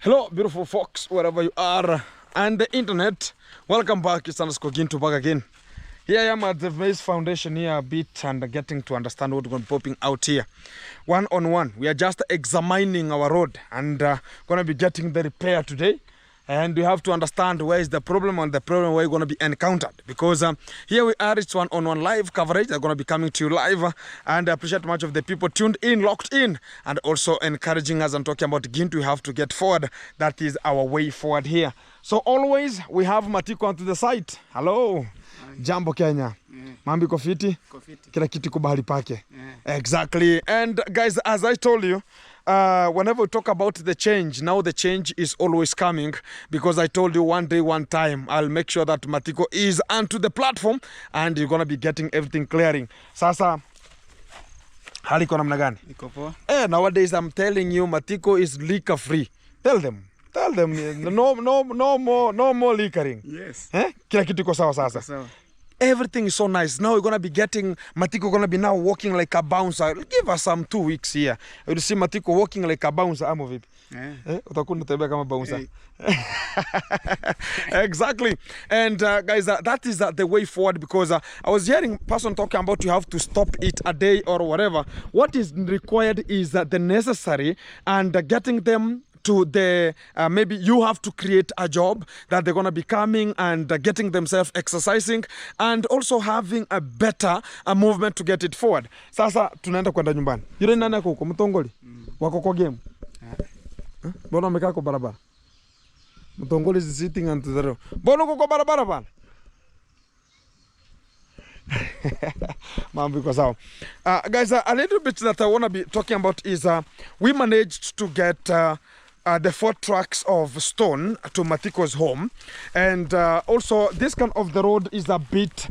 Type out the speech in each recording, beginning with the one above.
Hello, beautiful folks, wherever you are, and the internet. Welcome back. It's underscore Ginto back again. Here I am at the Maze Foundation here a bit and getting to understand what's going to be popping out here. One on one. We are just examining our road and going to be getting the repair today. And we have to understand where is the problem and the problem where you're going to be encountered. Because here we are, it's one-on-one live coverage. They're going to be coming to you live. And I appreciate much of the people tuned in, locked in, and also encouraging us and talking about Ginto. We have to get forward. That is our way forward here. So always, we have Matiko onto the site. Hello. Hi. Jambo Kenya. Mambi kofiti? Kofiti. Kila kitu kubali pake. Exactly. And guys, as I told you, whenever we talk about the change, now the change is always coming, because I told you one day, one time, I'll make sure that Matiko is onto the platform and you're going to be getting everything clearing. Sasa, hali iko namna gani? Iko poa. Nowadays I'm telling you, Matiko is liquor free. Tell them, no more liquoring. Yes. Kila kitu iko sawa sasa. Sawa. Everything is so nice. Now we're going to be getting, Matiko going to be now walking like a bouncer. Give us some 2 weeks here. You'll see Matiko walking like a bouncer. Amo vipi? Utakuwa unatembea kama bouncer. Exactly. And guys, that is the way forward, because I was hearing person talking about you have to stop it a day or whatever. What is required is the necessary and getting them to the, maybe you have to create a job that they're going to be coming and getting themselves exercising and also having a better movement to get it forward. Sasa tunaenda kwenda nyumbani. Yule nani yako huko Mtongoli? Wako kwa game? Mbona umekaa kwa barabara? Mtongoli is sitting on the road. Mbona uko kwa barabara bana? Mambo iko sawa. Guys, a little bit that I want to be talking about is we managed to get the 4 trucks of stone to Matiko's home, and also this kind of the road is a bit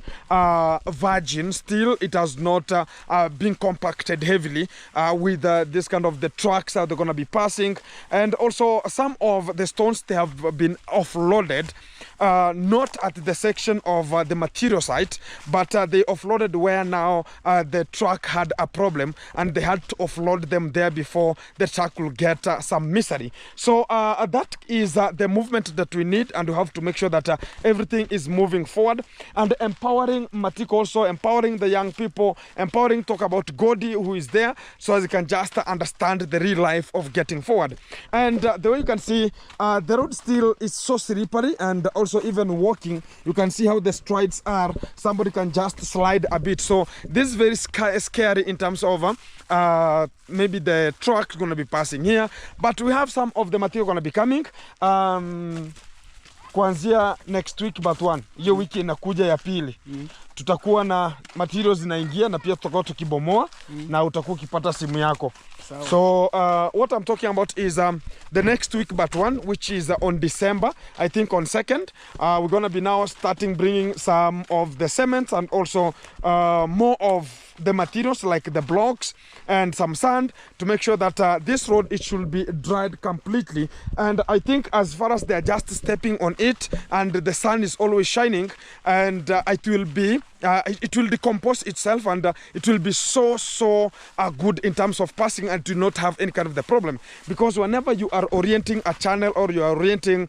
virgin still. It has not been compacted heavily with this kind of the trucks that they're going to be passing, and also some of the stones, they have been offloaded. Not at the section of the material site, but they offloaded where now the truck had a problem, and they had to offload them there before the truck will get some misery. So that is the movement that we need, and we have to make sure that everything is moving forward and empowering Matiko, also empowering the young people, empowering, talk about Godi who is there, so as you can just understand the real life of getting forward. And the way you can see, the road still is so slippery, and also even walking, you can see how the strides are. Somebody can just slide a bit. So this is very scary in terms of maybe the truck going to be passing here, but we have some of the material going to be coming kuanzia next week, but one hiyo wiki inakuja ya pili tutakuwa na materials zinaingia, na pia tutakuwa tukibomoa na utakuwa ukipata simu yako. So what I'm talking about is the next week but one, which is on December, I think on 2nd, we're going to be now starting bringing some of the cements and also more of the materials like the blocks and some sand to make sure that this road, it should be dried completely. And I think as far as they're just stepping on it and the sun is always shining, and it will decompose itself, and it will be so good in terms of passing and to not have any kind of the problem. Because whenever you are orienting a channel or you are orienting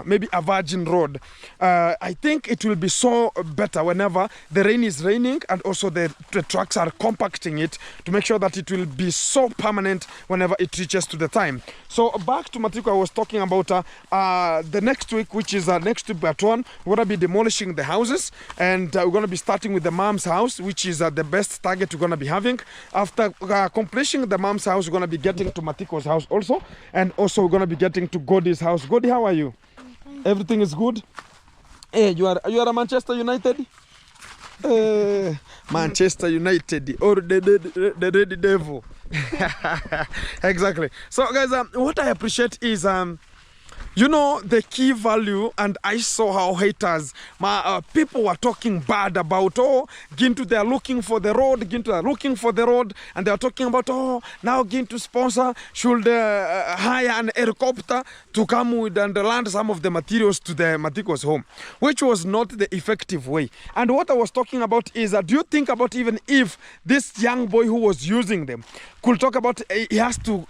maybe a virgin road, I think it will be so better whenever the rain is raining, and also the trucks are compacting it to make sure that it will be so permanent whenever it reaches to the time. So back to Matiko, I was talking about the next week, which is next week but one, we're going to be demolishing the houses, and we're going to be starting with the mom's house, which is the best target we're going to be having. After completing the mom's house, we're going to be getting to Matiko's house also, and also we're going to be getting to Godi's house. Godi, how are you? Everything is good? Hey, you are a Manchester United? Manchester United or the Red Devil. Exactly. So guys, what I appreciate is you know, the key value, and I saw how haters, people were talking bad about, Ginto, they are looking for the road, Ginto, they are looking for the road, and they are talking about, now Ginto sponsor should hire an helicopter to come with and land some of the materials to the Matiko's home, which was not the effective way. And what I was talking about is, do you think about even if this young boy who was using them could talk about he has to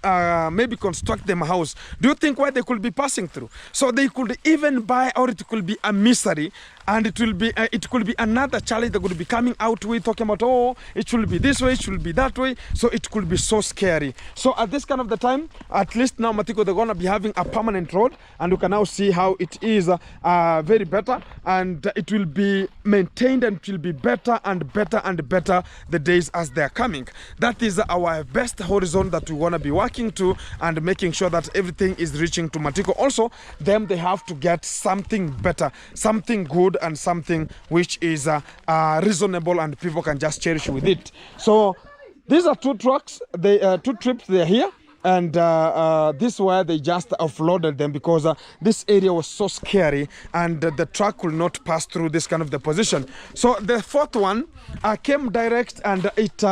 maybe construct them a house, do you think where they could be passing through? So they could even buy, or it could be a misery, and it could be another challenge that could be coming out with, talking about, oh, it should be this way, it should be that way. So it could be so scary. So at this kind of the time, at least now Matiko, they're going to be having a permanent road, and you can now see how it is very better, and it will be maintained, and it will be better and better and better the days as they're coming. That is our best horizon that we want to be working to, and making sure that everything is reaching to Matiko. Also, them, they have to get something better, something good, and something which is reasonable, and people can just cherish with it. So these are two trucks, two trips, they're here. And this is where they just offloaded them, because this area was so scary, and the truck could not pass through this kind of the position. So the fourth one came direct, and it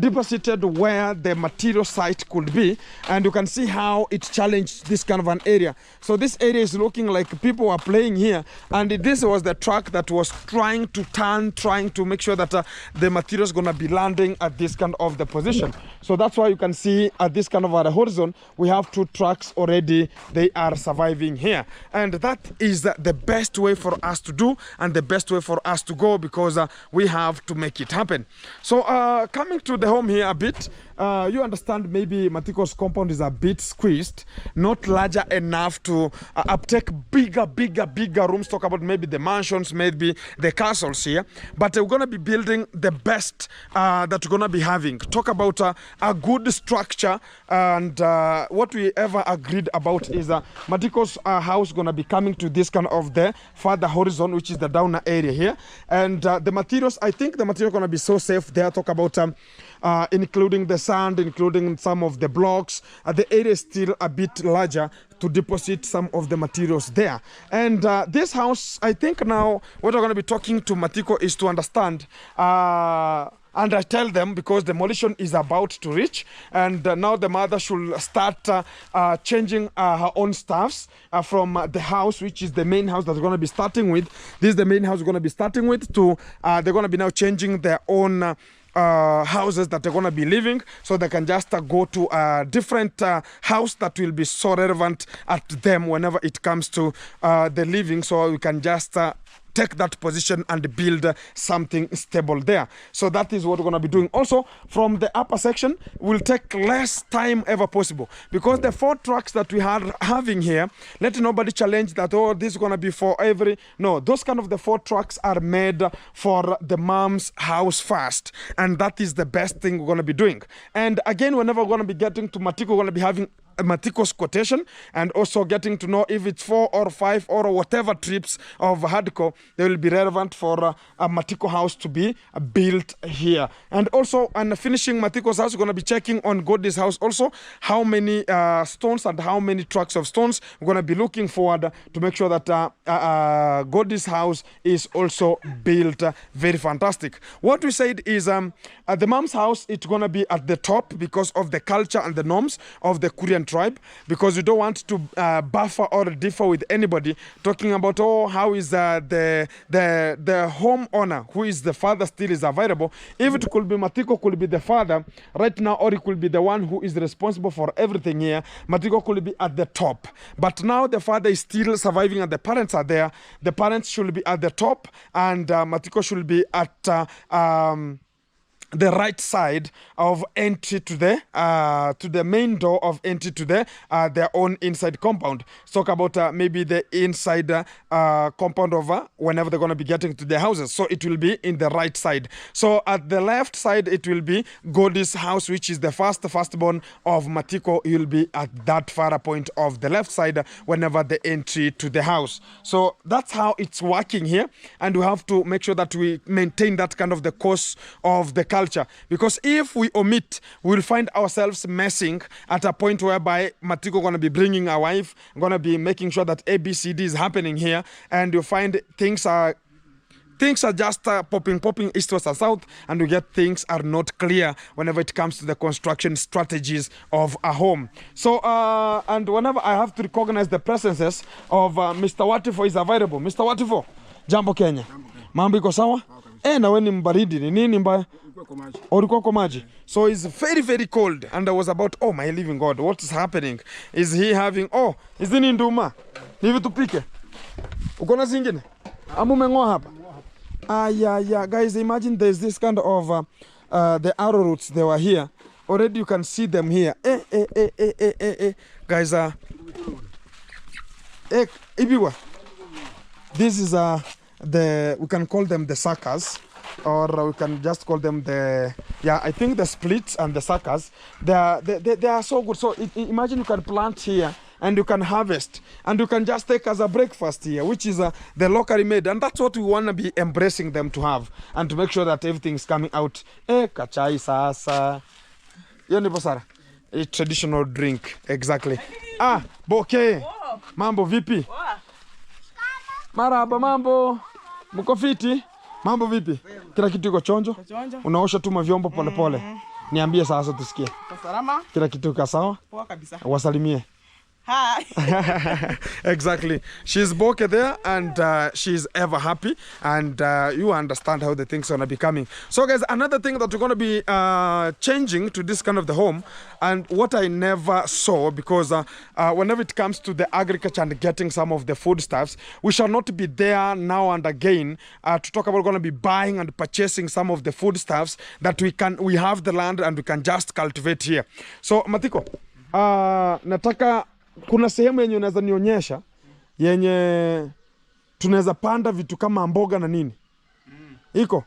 deposited where the material site could be, and you can see how it challenged this kind of an area. So this area is looking like people are playing here, and this was the truck that was trying to turn, trying to make sure that the material is going to be landing at this kind of the position. So that's why you can see at this kind of a horizon, we have two trucks already, they are surviving here. And that is the best way for us to do, and the best way for us to go, because we have to make it happen. So coming to the home here a bit, you understand maybe Matiko's compound is a bit squeezed, not larger enough to uptake bigger rooms. Talk about maybe the mansions, maybe the castles here, but we're going to be building the best that we're going to be having. Talk about a good structure, and what we ever agreed about is Matiko's house going to be coming to this kind of the further horizon, which is the downer area here. And the materials, I think the material going to be so safe there. Talk about including the sand, including some of the blocks. The area is still a bit larger to deposit some of the materials there. And this house, I think now what we're going to be talking to Matiko is to understand, and I tell them, because demolition is about to reach, and now the mother should start changing her own stuffs from the house, which is the main house that they're going to be starting with. This is the main house we're going to be starting with, to they're going to be now changing their own houses that they're going to be living, so they can just go to a different house that will be so relevant at them whenever it comes to the living, so we can just take that position and build something stable there. So that is what we're going to be doing. Also, from the upper section, will take less time ever possible, because the 4 trucks that we are having here, let nobody challenge that, oh, this is going to be for every, no, those kind of the 4 trucks are made for the mom's house first, and that is the best thing we're going to be doing. And again, whenever we're going to be getting to Matiko, we're going to be having Matiko's quotation, and also getting to know if it's 4 or 5 or whatever trips of hardcore, they will be relevant for a Matiko house to be built here. And also, on finishing Matiko's house, we're going to be checking on Goddy's house also, how many stones and how many trucks of stones. We're going to be looking forward to make sure that Goddy's house is also built very fantastic. What we said is the mom's house, it's going to be at the top because of the culture and the norms of the Korean tribe, because we don't want to buffer or differ with anybody, talking about, oh, how is the homeowner, who is the father, still is available. If it could be Matiko, could be the father right now, or it could be the one who is responsible for everything here, Matiko could be at the top. But now the father is still surviving and the parents are there. The parents should be at the top, and Matiko should be at the right side of entry to the main door of entry to their own inside compound. Let's talk about maybe the inside compound of whenever they're going to be getting to their houses. So it will be in the right side. So at the left side, it will be Goddy's house, which is the firstborn of Matiko. He will be at that far point of the left side whenever the entry to the house. So that's how it's working here, and we have to make sure that we maintain that kind of the course of the culture, because if we omit, we'll find ourselves messing at a point whereby Matiko going to be bringing a wife, going to be making sure that ABCD is happening here, and you find things are just popping east, west, and south, and you get things are not clear whenever it comes to the construction strategies of a home. So, and whenever I have to recognize the presences of Mr. Watifo is available. Mr. Watifo, Jambo Kenya. Mambo iko sawa? Na wewe ni mbaridi ni nini mbaya? Ulikuwa kwa maji. So it's very very cold and I was about, oh my living God, what is happening? Is he having, oh, is ni nduma? Ni vitu pike. Uko na zingine? Ama umengoa hapa? Yeah, guys, imagine there's this kind of the arrowroots, they were here. Already you can see them here. Guys, Ibiwa. This is we can call them the suckers, or we can just call them the, I think the splits and the suckers. They are so good. So imagine you can plant here and you can harvest and you can just take as a breakfast here, which is the locally made, and that's what we want to be embracing them to have and to make sure that everything is coming out. Kachai sasa. Yoni bosara. A traditional drink, exactly. Boke. Mambo vipi? Maraba, mambo. Mko fiti? Mambo vipi? Kila kitu iko chonjo? Unaosha tu mavyombo pole pole. Niambie sasa tusikie. Salama? Kila kitu iko sawa? Poa kabisa. Wasalimie. Hi. Exactly. She's Boke there and she's ever happy, and you understand how the things are going to be coming. So guys, another thing that we're going to be changing to this kind of the home, and what I never saw, because whenever it comes to the agriculture and getting some of the foodstuffs, we shall not be there now and again to talk about going to be buying and purchasing some of the foodstuffs that we have the land and we can just cultivate here. So Matiko, nataka kuna sehemu yenye unaweza nionyesha yenye tunaweza panda vitu kama mboga na nini? Iko?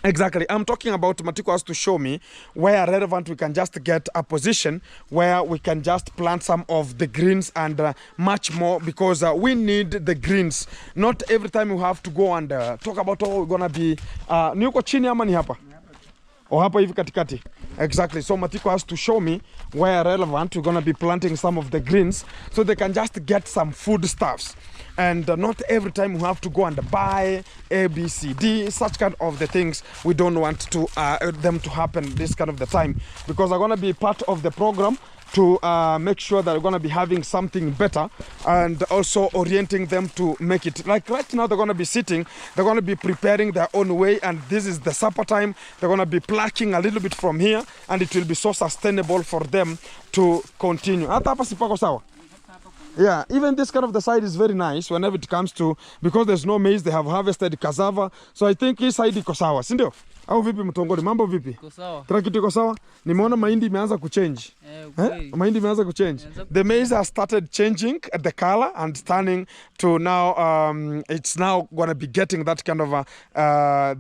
Exactly. I'm talking about, Matiko has to show me where relevant we can just get a position where we can just plant some of the greens and much more, because we need the greens. Not every time we have to go and talk about, oh, we're gonna be ni uko chini ama ni hapa? O hapa hivi katikati. Exactly. So Matiko has to show me where relevant we're going to be planting some of the greens so they can just get some foodstuffs. And not every time we have to go and buy A, B, C, D, such kind of the things. We don't want to them to happen this kind of the time, because I'm going to be part of the program to make sure that we're going to be having something better and also orienting them to make it. Like right now, they're going to be sitting, they're going to be preparing their own way, and this is the supper time. They're going to be plucking a little bit from here, and it will be so sustainable for them to continue. Hata hapa sipako sawa? Yeah, even this kind of the side is very nice whenever it comes to, because there's no maize, they have harvested cassava. So I think hii side iko sawa, si ndio? Au vipi mtongoni, mambo vipi? Iko sawa. Kila kitu iko sawa? Nimeona mahindi imeanza kuchange. Mahindi imeanza kuchange. The maize has started changing the color and turning to now, it's now going to be getting that kind of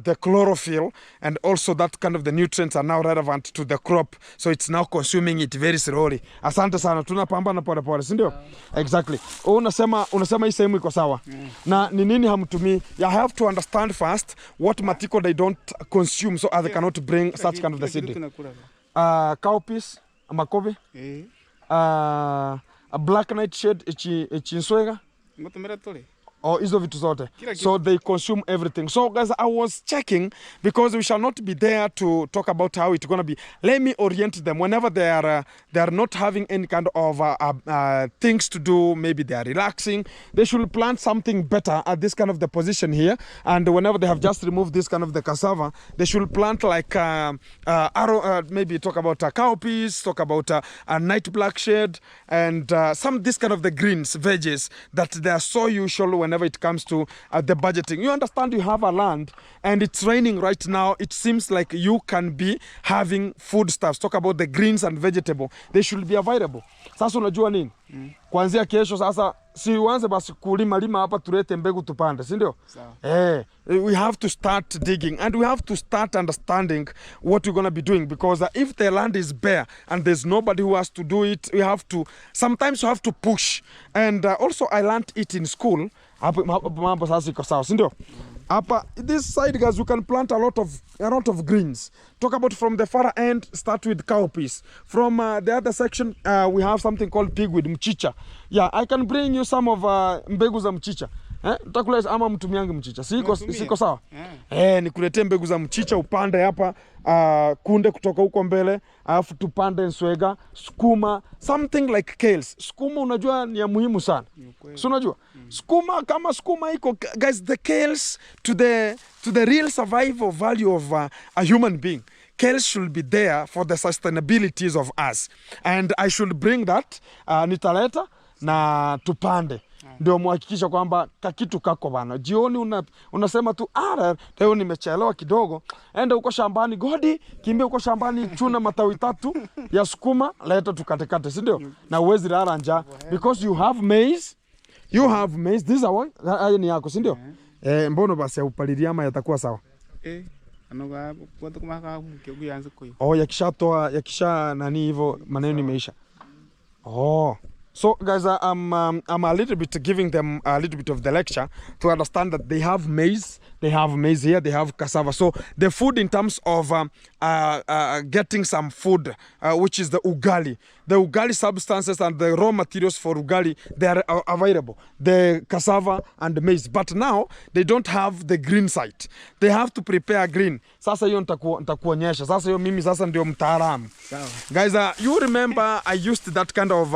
the chlorophyll, and also that kind of the nutrients are now relevant to the crop. So it's now consuming it very slowly. Asante sana, tunapambana pole pole, si ndio? Exactly. Unasema hii sehemu iko sawa. Na ni nini hamtumii? I have to understand first what Matiko they don't consume, so they cannot bring such kind of the seed. Cowpeas, makobe, a black nightshade, chinswega. Or hizo vitu zote. So they consume everything. So guys, I was checking, because we shall not be there to talk about how it's going to be. Let me orient them whenever they are not having any kind of things to do. Maybe they are relaxing. They should plant something better at this kind of the position here. And whenever they have just removed this kind of the cassava, they should plant like maybe talk about cowpeas, talk about a night blackshade, and some this kind of the greens, veggies that they are so usual whenever it comes to the budgeting. You understand, you have a land and it's raining right now. It seems like you can be having foodstuffs. Talk about the greens and vegetable. They should be available. Sasa unajua nini? Kuanzia kesho sasa si uanze basi kulima hapa tulete mbegu tupande, si ndio? We have to start digging and we have to start understanding what we're going to be doing, because if the land is bare and there's nobody who has to do it, sometimes you have to push. And also I learned it in school. Mambo sasa iko sawa, si ndio? Hapa this side, guys, you can plant a lot of greens. Talk about from the far end, start with cowpeas. From the other section, we have something called pigweed, mchicha. Yeah, I can bring you some of mbegu za mchicha. Nitakula ama mtumiange mchicha. Siko sawa? Nikuletee mbegu za mchicha upande hapa, kunde kutoka huko mbele, alafu tupande nswega, sukuma, something like kales. Sukuma unajua ni ya muhimu sana. So unajua? Sukuma kama sukuma iko, guys, the kales to the real survival value of a human being. Kales should be there for the sustainabilities of us. And I should bring that, nitaleta na tupande. Ndio muhakikisha kwamba kakitu kako bana. Jioni unasema tu leo nimechelewa kidogo. Enda uko shambani, Godi, kimbia uko shambani, chuna matawi 3 ya sukuma, leta tukatekate, si ndio? Na uwezi lala njaa because you have maize. You have maize. This is one. Haya ni yako, si ndio? Mbono basi upalilia ama yatakuwa sawa? Yakisha nani hivyo maneno imeisha. So guys, I'm a little bit giving them a little bit of the lecture to understand that they have maize here, they have cassava. So the food in terms of getting some food, which is the ugali substances and the raw materials for ugali, they are available, the cassava and the maize. But now they don't have the green side. They have to prepare green. Sasa hiyo nitakuonyesha. Sasa hiyo mimi sasa ndio mtaalamu. Guys, you remember I used that kind of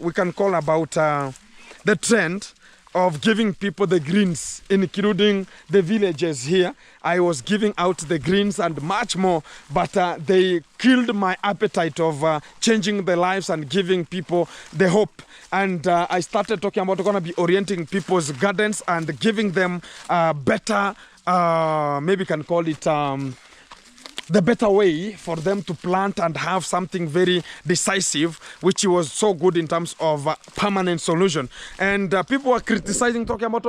we can call about the trend of giving people the greens, including the villages here. I was giving out the greens and much more, but they killed my appetite of changing the lives and giving people the hope. And I started talking about going to be orienting people's gardens and giving them better, maybe you can call it the better way for them to plant and have something very decisive, which was so good in terms of permanent solution. And people were criticizing, talking about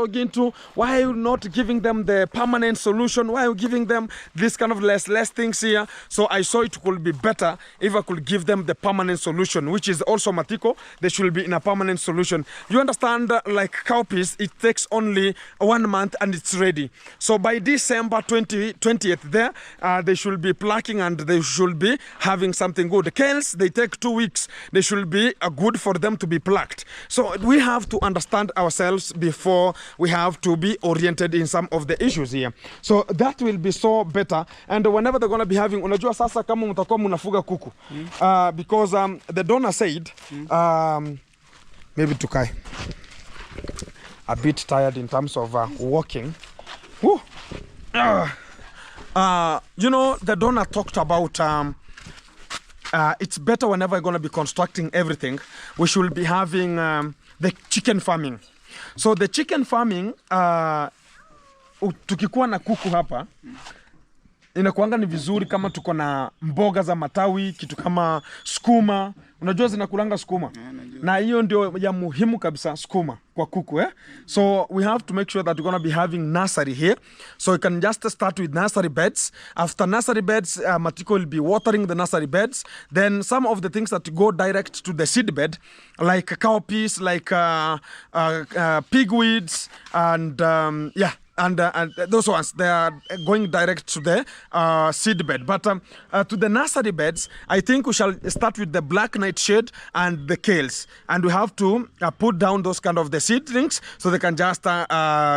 why are you not giving them the permanent solution? Why are you giving them this kind of less things here? So I saw it could be better if I could give them the permanent solution, which is also Matiko. They should be in a permanent solution. You understand, like cowpeas, it takes only 1 month and it's ready. So by December 20th there, they should be plucking and they should be having something good. The kales, they take 2 weeks. They should be good for them to be plucked. So we have to understand ourselves before we have to be oriented in some of the issues here. So that will be so better. And whenever they're going to be having, unajua sasa kama mtakuwa mnafuga kuku, because the donor said, maybe tukai a bit tired in terms of walking. You know, the donor talked about it's better whenever we're going to be constructing everything, we should be having the chicken farming. So the chicken farming, tukikuwa na kuku hapa, inakuanga ni vizuri kama tuko na mboga za matawi, kitu kama sukuma. Unajua zinakulanga sukuma. Na hiyo ndio ya muhimu kabisa, sukuma kwa kuku, So we have to make sure that we're going to be having nursery here. So you can just start with nursery beds. After nursery beds, Matiko will be watering the nursery beds. Then some of the things that go direct to the seed bed, like cowpeas, like pigweeds, and and those ones, they are going direct to the seed bed. But to the nursery beds, I think we shall start with the black nightshade and the kales. And we have to put down those kind of the seedlings so they can just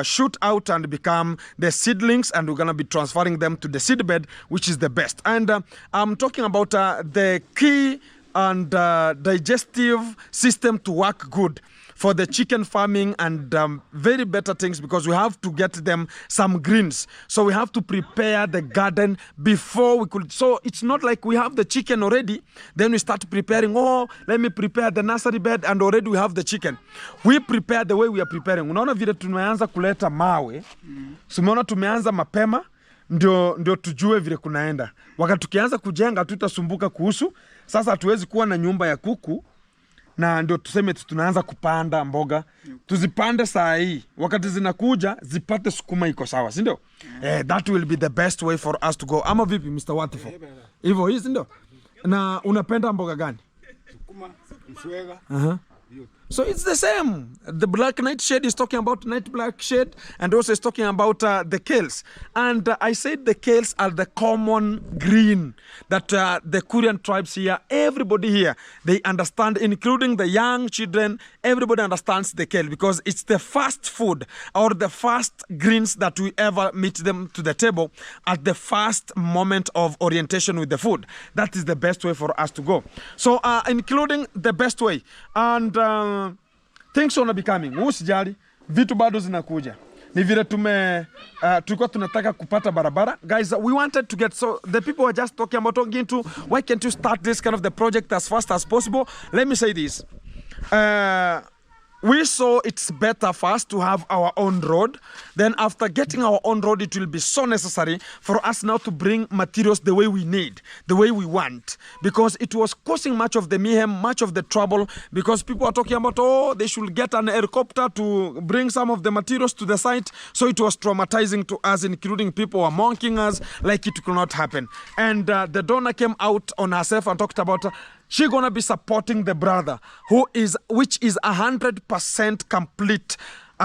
shoot out and become the seedlings, and we're going to be transferring them to the seed bed, which is the best. And I'm talking about the key and digestive system to work good for the chicken farming and very better things, because we have to get them some greens. So we have to prepare the garden before we could. So it's not like we have the chicken already, then we start preparing, let me prepare the nursery bed and already we have the chicken. We prepare the way we are preparing. Unaona vile tumeanza kuleta mawe, tumeona tumeanza mapema, ndio tujue vile kunaenda. Wakati tukianza kujenga tutasumbuka kuhusu. Sasa hatuwezi kuwa na nyumba ya kuku na ndio tuseme tunaanza kupanda mboga, tuzipande saa hii, wakati zinakuja zipate sukuma iko sawa, si ndio? That will be the best way for us to go. Ama vipi Mr. Watifo? Hivyo hii, si ndio? Na unapenda mboga gani? Sukuma, mswega. So it's the same. The black nightshade is talking about night black shade, and also is talking about the kales. And I said the kales are the common green that the Korean tribes here, everybody here, they understand, including the young children. Everybody understands the kale because it's the first food or the first greens that we ever meet them to the table at the first moment of orientation with the food. That is the best way for us to go. So including the best way. And things wanna be coming. Usijali, vitu bado zinakuja. Ni vile tulikuwa tunataka kupata barabara. Guys, we wanted to get, so the people were just talking about why can't you start this kind of the project as fast as possible? Let me say this. We saw it's better first to have our own road. Then after getting our own road, it will be so necessary for us now to bring materials the way we need, the way we want. Because it was causing much of the mayhem, much of the trouble, because people are talking about, oh, they should get an helicopter to bring some of the materials to the site. So it was traumatizing to us, including people who are mocking us, like it could not happen. And the donor came out on herself and talked about she gonna be supporting the brother which is 100% complete.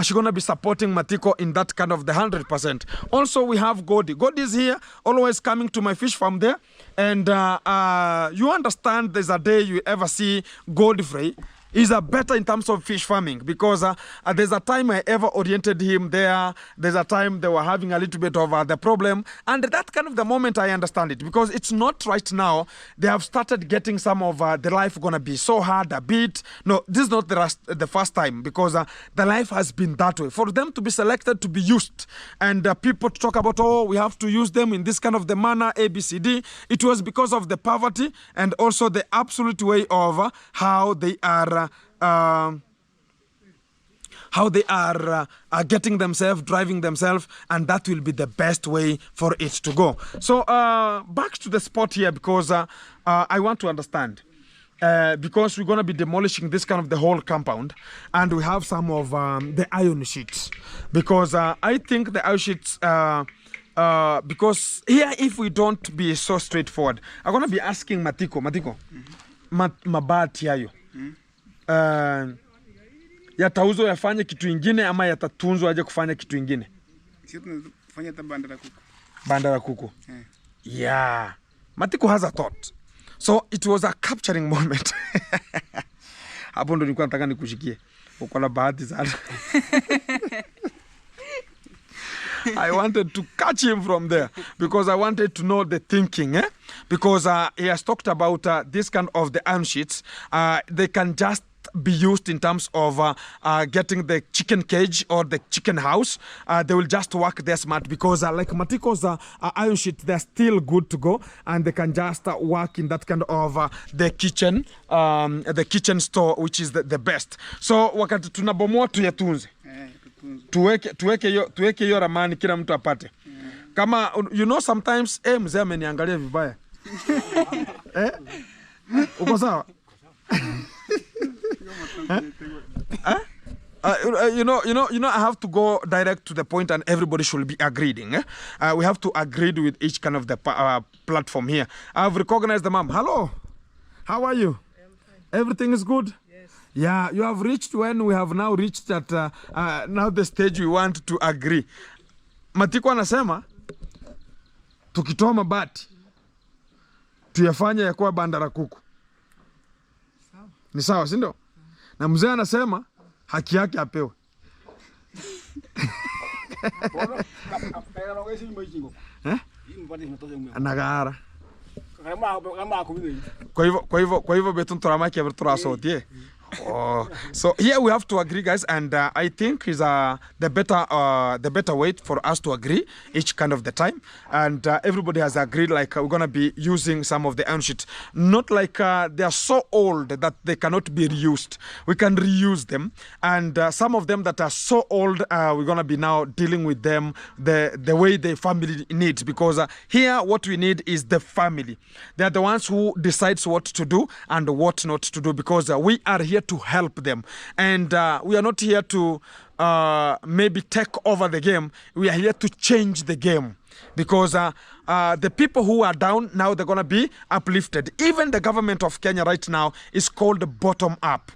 She's gonna be supporting Matiko in that kind of the 100%. Also, we have Godi. Godi is here, always coming to my fish farm there. And you understand there's a day you ever see Godfrey is better in terms of fish farming, because there's a time I ever oriented him there. There's a time they were having a little bit of the problem, and that kind of the moment I understand it, because it's not right now. They have started getting some of the life gonna be so hard a bit. No, this is not the first time, because the life has been that way. For them to be selected to be used, and people to talk about, oh, we have to use them in this kind of the manner, ABCD. It was because of the poverty and also the absolute way of how they are getting themselves, driving themselves, and that will be the best way for it to go. So back to the spot here, because I want to understand, because we're going to be demolishing this kind of the whole compound, and we have some of the iron sheets, because I think the iron sheets, because here, if we don't be so straightforward, I'm going to be asking Matiko, mabati hayo yatauzwa yafanye kitu ingine ama yatatunzwa aje kufanya kitu ingine? Sisi tunafanya hata banda la kuku. Banda la kuku. Yeah. Matiko has a thought. So it was a capturing moment. Hapo ndo nilikuwa nataka nikushikie. Uko na bahati sana. I wanted to catch him from there, because I wanted to know the thinking, because he has talked about this kind of the iron sheets. They can just be used in terms of getting the chicken cage or the chicken house. They will just work there smart, because like Matiko's iron sheet, they're still good to go, and they can just work in that kind of the kitchen store, which is the best. So wakati tunabomoa tuyatunze. Tuweke hiyo ramani kila mtu apate. Kama you know, sometimes mzee ameniangalia vibaya. Uko sawa? You know, I have to go direct to the point, and everybody should be agreeing. We have to agree with each kind of the platform here. I've recognized the mom. Hello, how are you? Everything is good? Yes. Yeah, you have reached when we have now reached at now the stage we want to agree. Matiko anasema tukitoa mabati tuyafanye yakuwa banda la kuku. Sawa. Ni sawa, si ndio? Na mzee anasema haki yake apewe. Anagara. Kwa hivyo betu turamaki ya turasotie. Oh, so here we have to agree, guys, and I think is the better way for us to agree each kind of the time, and everybody has agreed like we're gonna be using some of the iron sheets, not like they are so old that they cannot be reused. We can reuse them, and some of them that are so old, we're gonna be now dealing with them the way the family needs, because here what we need is the family. They are the ones who decides what to do and what not to do, because we are here to help them, and we are not here to maybe take over the game. We are here to change the game, because the people who are down now, they're going to be uplifted. Even the government of Kenya right now is called bottom up.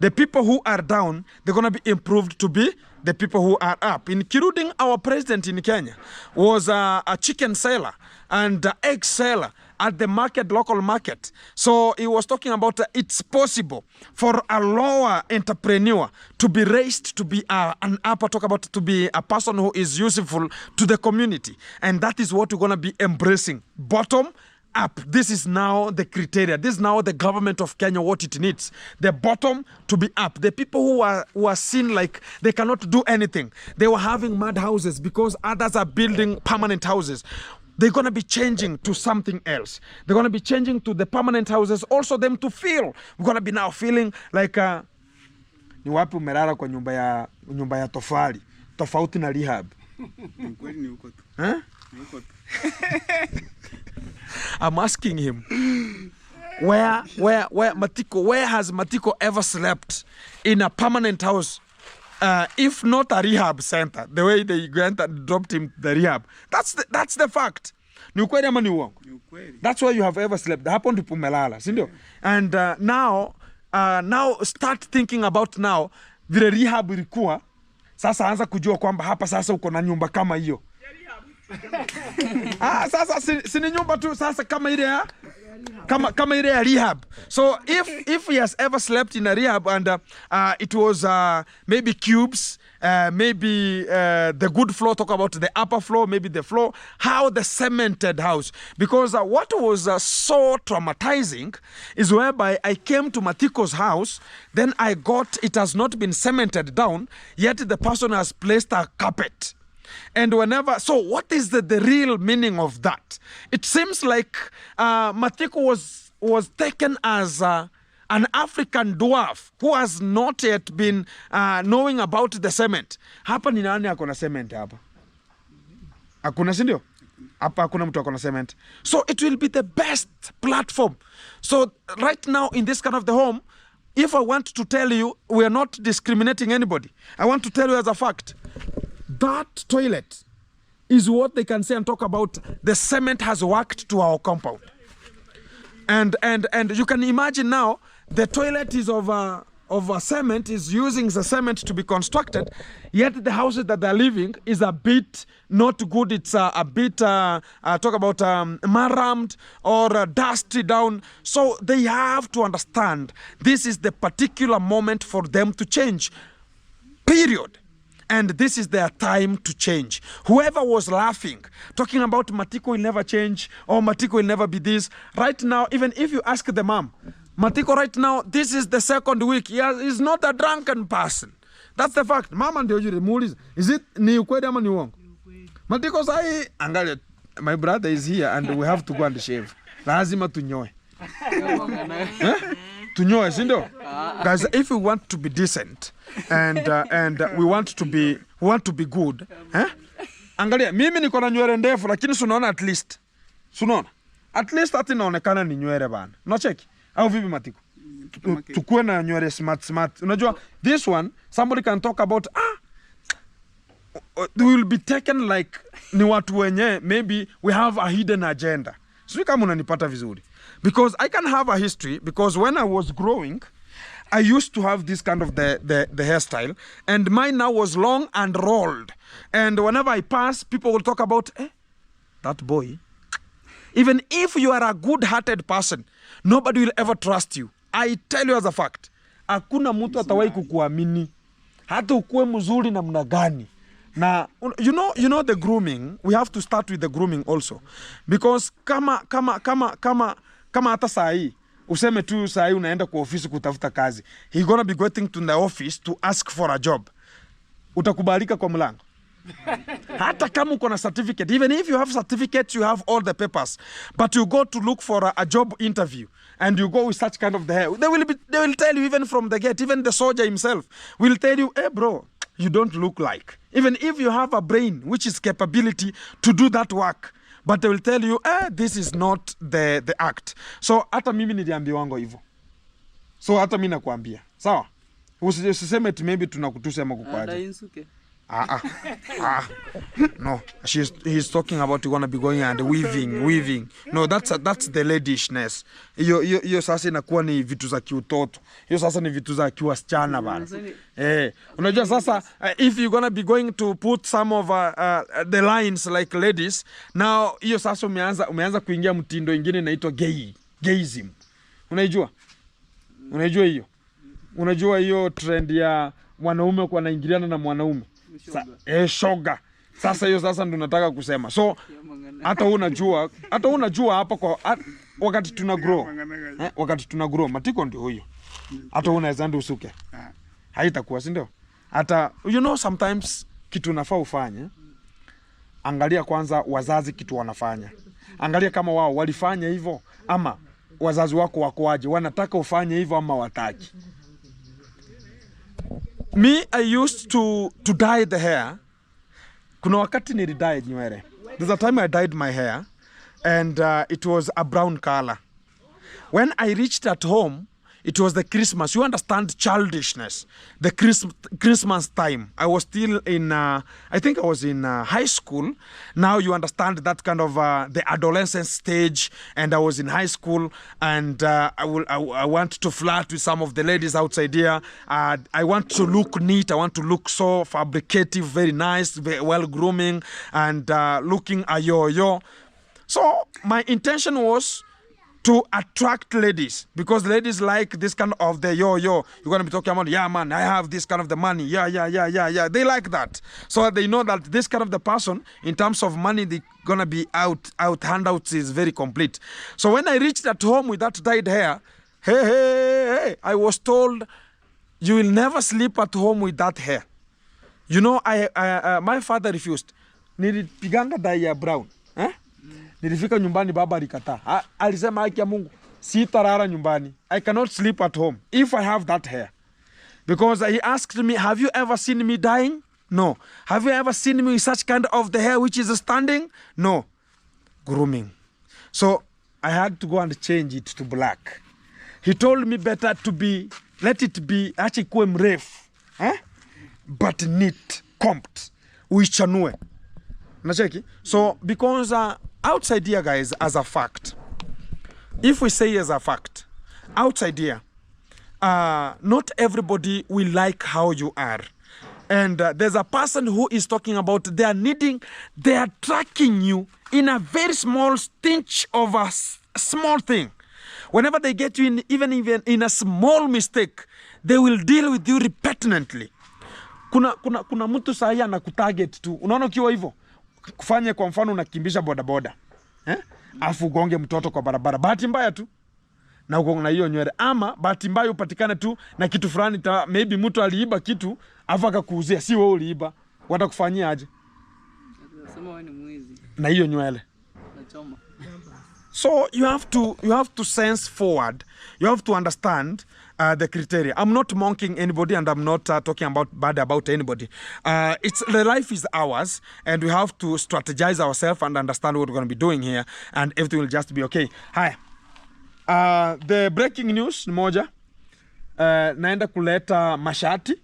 the people who are down, they're going to be improved to be the people who are up. Including our president in Kenya was a chicken seller and egg seller at the market, local market. So he was talking about it's possible for a lower entrepreneur to be raised to be an upper, talk about to be a person who is useful to the community. And that is what we're going to be embracing. Bottom up. This is now the criteria. This is now the government of Kenya, what it needs. The bottom to be up. The people who are seen like they cannot do anything. They were having mud houses because others are building permanent houses. They're going to be changing to something else. They're going to be changing to the permanent houses. Also them to feel. We're going to be now feeling like ni wapi umelala kwa nyumba ya tofali. Tofauti na rehab. Kweli ni huko tu. Huh? Ni huko tu. I'm asking him, where Matiko, where has Matiko ever slept in a permanent house, if not a rehab center? The way they went and dropped him to the rehab. That's the fact. Ni ukweli ama ni uongo? Ni ukweli. That's where you have ever slept. Hapo ndipo umelala, si ndio? And now start thinking about now vile rehab ilikuwa. Sasa anza kujua kwamba hapa sasa uko na nyumba kama hiyo. Sasa sini nyumba tu sasa kama ile ya kama ile ya rehab. So if he has ever slept in a rehab and it was maybe cubes, maybe the good floor, talk about the upper floor, maybe the floor, how the cemented house. Because what was so traumatizing is whereby I came to Matiko's house, then I got, it has not been cemented down, yet the person has placed a carpet. And whenever, so what is the real meaning of that? It seems like Matiko was taken as an African dwarf who has not yet been knowing about the cement. Hapa ni nani akona cement hapa? Hakuna, si ndio? Hapa hakuna mtu akona cement. So it will be the best platform. So right now in this kind of the home, if I want to tell you, we are not discriminating anybody. I want to tell you as a fact. That toilet is what they can say and talk about. The cement has worked to our compound. And you can imagine now, the toilet is of a cement, is using the cement to be constructed, yet the houses that they're living is a bit not good. It's a bit, talk about marammed or dusty down. So they have to understand this is the particular moment for them to change, period. And this is their time to change. Whoever was laughing, talking about Matiko will never change, or Matiko will never be this, right now, even if you ask the mom, Matiko right now, this is the second week, he's not a drunken person. That's the fact. Mama ndio yule muulize, is it ni ukweli ama ni uongo? Matiko sahi, angalia, my brother is here and we have to go and shave. Lazima tunyoe. Tunyoe, si ndio? Guys, if we want to be decent and we want to be good, angalia, mimi niko na nywele ndefu lakini sunaona at least. Sunaona? At least hata inaonekana ni nywele bana. No check. Au vipi Matiko? Tukue na nywele smart. Unajua, this one, somebody can talk about, we will be taken like ni watu wenye, maybe we have a hidden agenda. Sio kama unanipata vizuri. Because I can have a history, because when I was growing, I used to have this kind of the hairstyle, and mine now was long and rolled. And whenever I pass, people will talk about, that boy. Even if you are a good-hearted person, nobody will ever trust you. I tell you as a fact. Hakuna mtu atawahi kukuamini. Hata ukue mzuri namna gani. Now, you know the grooming, we have to start with the grooming also. Because kama hata saa hii, useme tu saa hii unaenda kwa ofisi kutafuta kazi. He gonna be going to the office to ask for a job. Utakubalika kwa mlango. Hata kama uko na certificate, even if you have certificates, you have all the papers, but you go to look for a job interview and you go with such kind of the hair, they will tell you even from the gate, even the soldier himself will tell you, hey bro, you don't look like, even if you have a brain which is capability to do that work, but they will tell you, this is not the act. So hata mimi niliambiwango hivyo. So hata mimi nakuambia. Sawa? Usiseme eti maybe tunakutusi ama kukuaje. No, he's talking about you're gonna be going and weaving. No, that's the ladishness. Hiyo sasa inakuwa ni vitu za kiutoto. Hiyo sasa ni vitu za kiwasichana bana. Unajua sasa if you're gonna be going to put some of the lines like ladies, now hiyo sasa umeanza kuingia mtindo ingine inaitwa gayism. Unajua hiyo? Unajua hiyo trend ya mwanaume kwa anaingiliana na mwanaume. Shoga. Sasa hiyo sasa ndo nataka kusema. So hata unajua hapa kwa wakati tuna grow. Matiko ndio huyo. Hata unaweza ndo usuke. Haitakuwa, si ndio? Hata sometimes kitu unafaa ufanye. Angalia kwanza wazazi kitu wanafanya. Angalia kama wao walifanya hivyo ama wazazi wako wakoaje, wanataka ufanye hivyo ama wataki. Me, I used to dye the hair. Kuna wakati nilidye nywele. There's a time I dyed my hair and it was a brown color. When I reached at home, it was the Christmas. You understand childishness. The Christmas time. I was still in, I think I was in high school. Now you understand that kind of the adolescent stage. And I was in high school. And I want to flirt with some of the ladies outside here. I want to look neat. I want to look so fabricative, very nice, very well grooming. And looking a yo-yo. So my intention was to attract ladies, because ladies like this kind of the yo. You're going to be talking about, yeah, man, I have this kind of the money. Yeah. They like that. So they know that this kind of the person, in terms of money, they going to be out handouts is very complete. So when I reached at home with that dyed hair, hey, I was told, you will never sleep at home with that hair. My father refused. Nilipiganga dye ya brown. Nilifika nyumbani baba alikataa. Alisema haki ya Mungu, sitarara nyumbani. I cannot sleep at home if I have that hair. Because he asked me, have you ever seen me dyeing? No. Have you ever seen me with such kind of the hair which is standing? No. Grooming. So I had to go and change it to black. He told me better let it be actually kuwe mrefu. But neat, combed. Uichanue. Nacheki? So because outside here, guys, as a fact, if we say as a fact, outside here, not everybody will like how you are. And there's a person who is talking about they are tracking you in a very small stitch of a small thing. Whenever they get you in, even in a small mistake, they will deal with you repetently. Kuna mtu sahi anakutarget tu. Unaona ukiwa hivyo? Kufanye kwa mfano unakimbisha bodaboda. Afu ugonge mtoto kwa barabara. Bahati mbaya tu. Na uko na hiyo nywele. Ama bahati mbaya upatikane tu na kitu fulani, maybe mtu aliiba kitu afu akakuuzia, si wewe uliiba. Watakufanyia aje? Sema wewe ni mwizi. Na hiyo nywele. Nachoma. So you have to sense forward. You have to understand the criteria. I'm not mocking anybody, and I'm not talking bad about anybody. The life is ours, and we have to strategize ourselves and understand what we're going to be doing here, and everything will just be okay. Hi. The breaking news moja. Naenda kuleta mashati.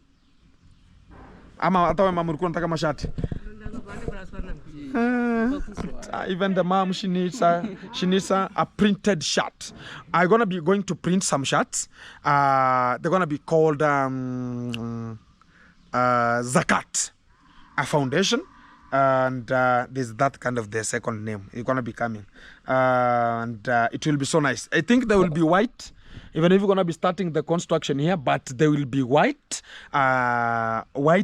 Ama hata wewe mama ulikuwa unataka mashati? Even the mom, she needs a printed shirt. I'm gonna be going to print some shirts. They're gonna be called Zakat, a foundation, and there's that kind of the second name. It's gonna be coming, and it will be so nice. I think they will be white. Even if we're gonna be starting the construction here, but they will be white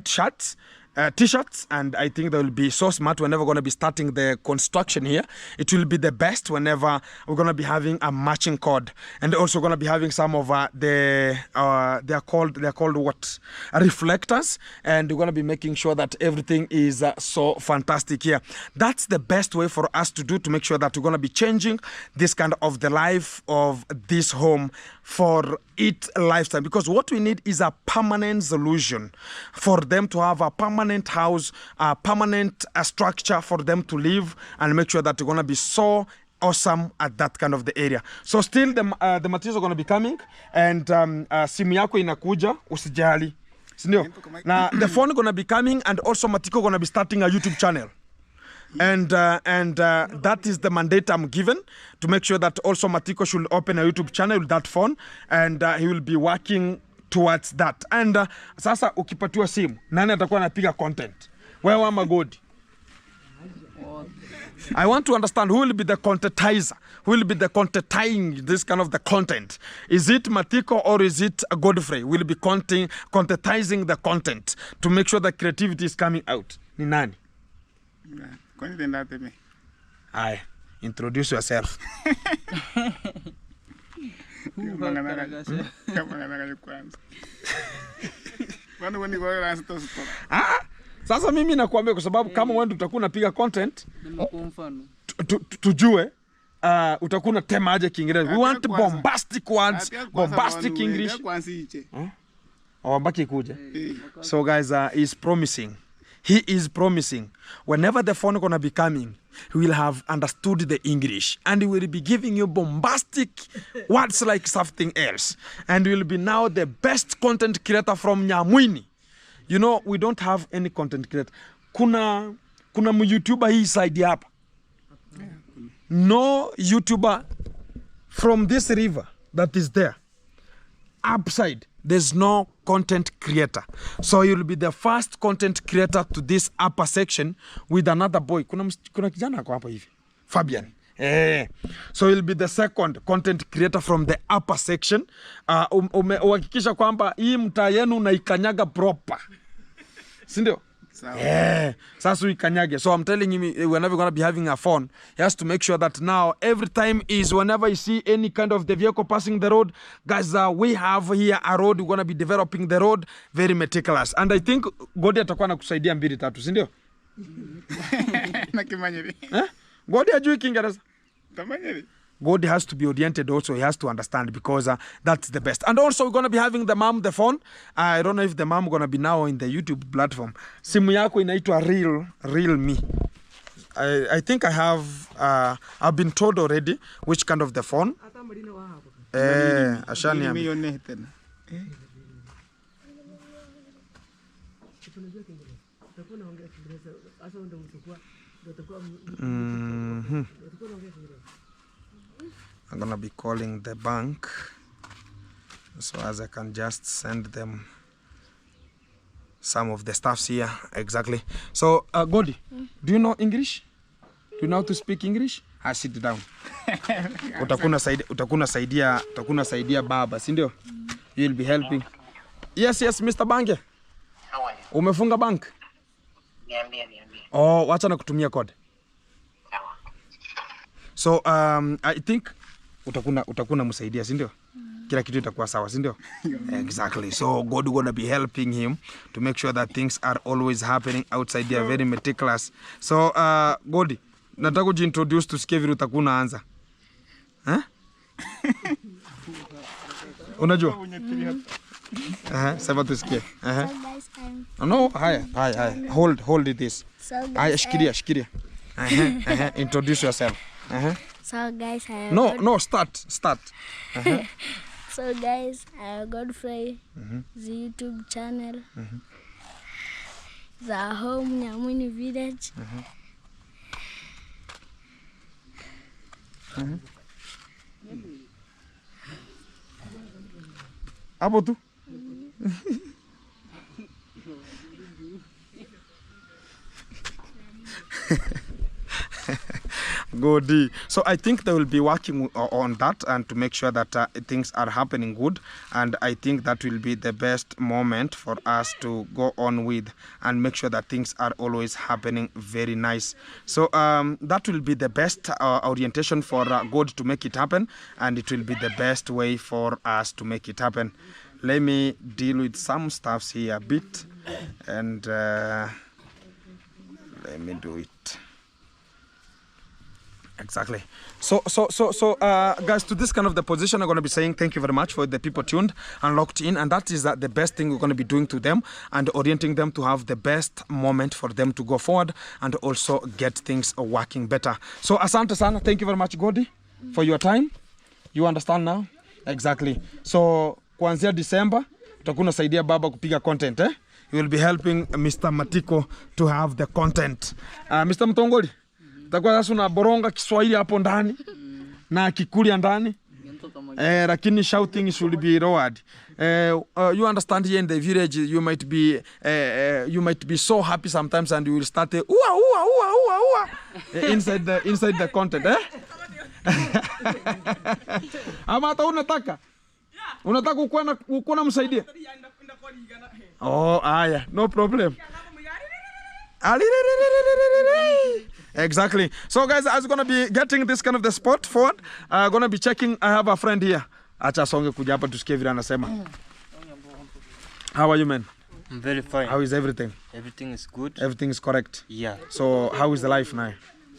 shirts. T-shirts, and I think they will be so smart whenever we're going to be starting the construction here. It will be the best whenever we're going to be having a matching code, and also going to be having some of they're called what, reflectors, and we're going to be making sure that everything is so fantastic here. That's the best way for us to do, to make sure that we're going to be changing this kind of the life of this home for its lifetime, because what we need is a permanent solution for them to have a permanent house, a permanent structure for them to live, and make sure that they're going to be so awesome at that kind of the area. So still the materials are going to be coming, and simu yako inakuja, usijali. Sindio? Now the phone gonna be coming, and also Matiko gonna be starting a YouTube channel. And that is the mandate I'm given, to make sure that also Matiko should open a YouTube channel with that phone, and he will be working towards that. And sasa ukipatiwa simu, nani atakuwa anapiga content? Wewe ama Godi? I want to understand who will be the contentizer, who will be the contenting this kind of the content. Is it Matiko or is it Godfrey? Will be contentizing the content to make sure the creativity is coming out. Ni nani? Aye, introduce yourself. Sasa mimi nakuambia kwa sababu kama wewe utakuwa unapiga content tujue utakuwa unatema aje Kiingereza. We want bombastic words, bombastic English. Baki kuja. So guys, he's promising. He is promising whenever the phone gonna be coming, he will have understood the English, and he will be giving you bombastic words like something else, and will be now the best content creator from Nyamwini. You know, we don't have any content creator. Kuna YouTuber hii side hapa. No YouTuber from this river that is there. Upside, there's no content creator. So you'll be the first content creator to this upper section with another boy. Kuna kijana kwa hapa hivi. Fabian. So you'll be the second content creator from the upper section. Uhakikisha kwamba hii mtaa yenu unaikanyaga proper. Sindio? Sasa uikanyage. So I'm telling him, whenever you're going to be having a phone, he has to make sure that now every time is whenever you see any kind of the vehicle passing the road, guys, we have here a road. We're going to be developing the road very meticulous. And I think Godi atakuwa anakusaidia 2-3, si ndio? Na Kimanyeri. Godi hajui Kiingereza. Kimanyeri. God has to be oriented also. He has to understand, because that's the best. And also we're going to be having the mom, the phone. I don't know if the mom going to be now in the YouTube platform. Simu yako inaitwa real me. I think I have, I've been told already which kind of the phone. Ashani I'm gonna be calling the bank so as I can just send them some of the stuffs here. Exactly. So Godi, do you know English? Do you know how to speak English? Sit down. Utakuna saidia baba, si ndio? You'll be helping. Yes, Mr. Bange. How are you? Umefunga bank? Niambie. Oh, wacha na kutumia code. So I think utakuna msaidia, si ndio? Kila kitu itakuwa sawa, si ndio? Exactly. So God gonna be helping him to make sure that things are always happening outside there, very meticulous. So God, nataka kujiintroduce tusikie vile utakuwa anza. Unajua? Sema tusikie. No, haya. Hold this. Haya, shikilia. Introduce yourself. So guys, I No, start. So guys, I have Godfrey, the YouTube channel, the home Nyamwini village. Hapo tu. Good. So I think they will be working on that and to make sure that things are happening good, and I think that will be the best moment for us to go on with and make sure that things are always happening very nice. So that will be the best orientation for God to make it happen, and it will be the best way for us to make it happen. Let me deal with some stuffs here a bit, and let me do it. Exactly. So guys, to this kind of the position, I'm going to be saying thank you very much for the people tuned and locked in, and that is the best thing we're going to be doing to them and orienting them to have the best moment for them to go forward and also get things working better. So asante sana, thank you very much Godi for your time. You understand now? Exactly. So kuanzia December utakuwa unasaidia baba kupiga content You will be helping Mr. Matiko to have the content. Mr. Mtongoli, utakuwa sasa unaboronga Kiswahili hapo ndani na Kikuria ndani. Lakini shouting should be lowered. You understand, here in the village you might be so happy sometimes and you will start inside the content Ama hata unataka ukuwa na msaidia? Aya, no problem. Exactly. So guys, I was going to be getting this kind of the spot forward. Going to be checking. I have a friend here. Acha songe kuja hapa tusikie vile anasema. How are you, man? I'm very fine. How is everything? Everything is good. Everything is correct? Yeah. So how is the life now?